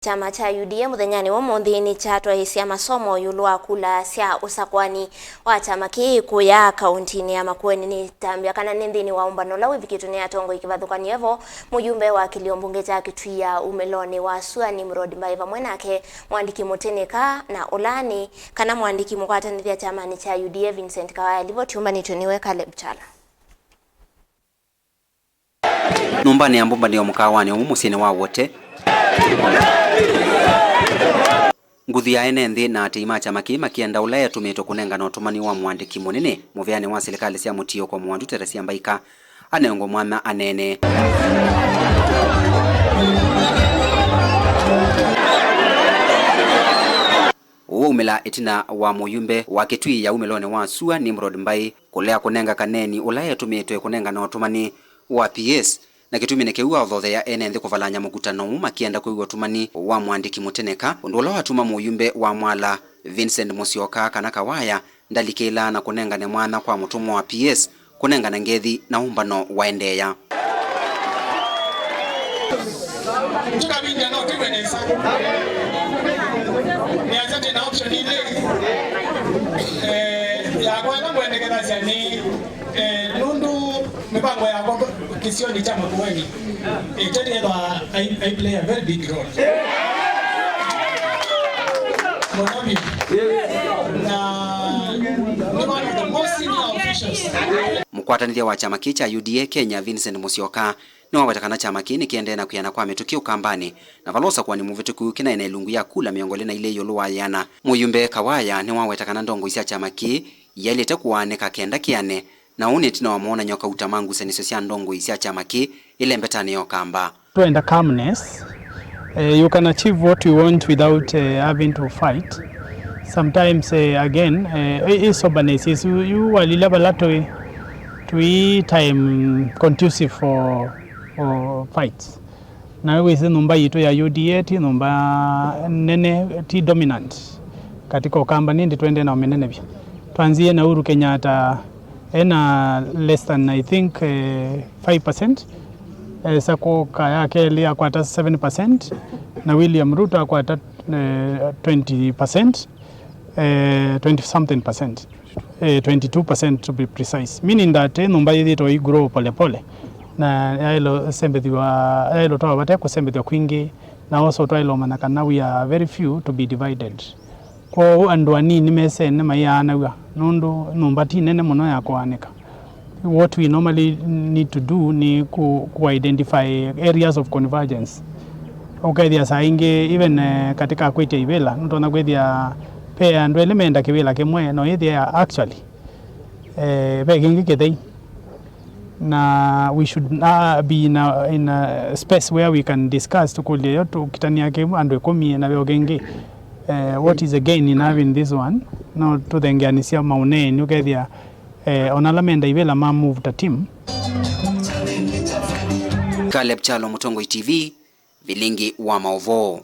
Chama cha UDA muthenyani wa monthini chatwaisia masomo yulwa kula cia usakwani wa chama ki KUYA kaundini ya Makueni ni tambia kana nindini wa umbano la wivikitu ni atongo ikivathukania evo muyumbe wa KILIOMBUNGE cha KITUI ya UMILONI wa sua NIMROD mbaiva mwenake mwandiki muteneka na ulani kana mwandiki mukwatanithia chamani cha UDA Vincent Kawaya livoti umbanitwe niwe Caleb Chala numbani ya mbumba ndio mukawani umusini wa wote nguthi ya ENENTHI na atima chama ki makienda ulaya tumitwe kunenga na utumani wa mwandiki munene muviani wa serikali cia MUTIUUKO mwandu TERESIA MBAIKA anengo mwana anene umila ITINA wa MUYUMBE wa KITUI ya UMILONI wa sua NIMROD mbai kulea kunenga kaneni ulaya tumitwe kunenga na utumani wa PS na kitumine keua othothe ya ENENTHI kuvalanya mukutano makienda kuigwa tumani wa mwandiki muteneka ndola watuma muyumbe wa mwala Vincent Musioka kana Kawaya ndalikila na kunenga ne mwana kwa mutumwa wa PS kunenga na ngethi na umbano waendeya tukabinja na utimenesa ni azati na option ile ya kwa mwendekeza ni nundu mipango ya kwa kisioni cha Makueni I play a very big role. Monabi na one of the most senior officials. Mukwatanithia wa chama ki cha UDA Kenya Vincent Musioka ni wawetakana chama ki nikiende na kuyana kwa metukio kambani na valosa kwa ni muvituku kina ina ilungu ya kula miongole na ile yolo wayana muyumbe Kawaya ni wawetakana ndongo isia chama ki yalete kuaneka kenda kiane na unetina wamona nyoka utamangu Ngusanisyo cia ndongo isia chama ki ile mbetani yokamba to in the calmness you can achieve what you want without having to fight sometimes again soberness is you will level up to time conducive for fights na wezi numba yito ya UDA ti numba nene ti dominant katika kamba nindi twende na menene bia twanzie na Uhuru Kenyatta ena less than I think 5%. Sako kaya keli akwata 7% na William Ruto akwata 20%, 20 something percent, 22% to be precise, meaning that numba yidi to grow pole pole na yailo sembethiwa yailo to abate ko sembethiwa kwingi na also to yailo manakana we are very few to be divided ko andwani nimese ne mayana wa nundu numba ti nene muno ya kwanika. What we normally need to do ni ku identify areas of convergence. Okay, there sainge even katika kwete ibela ntona kwethia pe andu elementa kibela kemwe no there actually begingi kethei na we should be in a space where we can discuss tukulia to kitania ke andu ekomi na beogengi what is again in having this one no to the nganisia maune ni ukethia onalamenda ibela ma move the team. Caleb Chala Mutongo TV Vilingi wa Maovo.